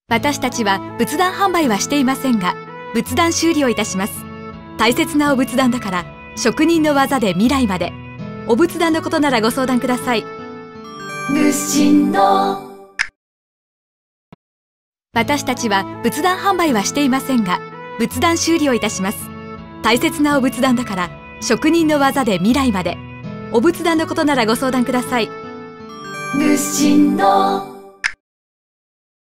私たちは仏壇販売はしていませんが、仏壇修理をいたします。大切なお仏壇だから、職人の技で未来まで。お仏壇のことならご相談ください。仏心の。私たちは仏壇販売はしていませんが、仏壇修理をいたします。大切なお仏壇だから、職人の技で未来まで。お仏壇のことならご相談ください。仏心の。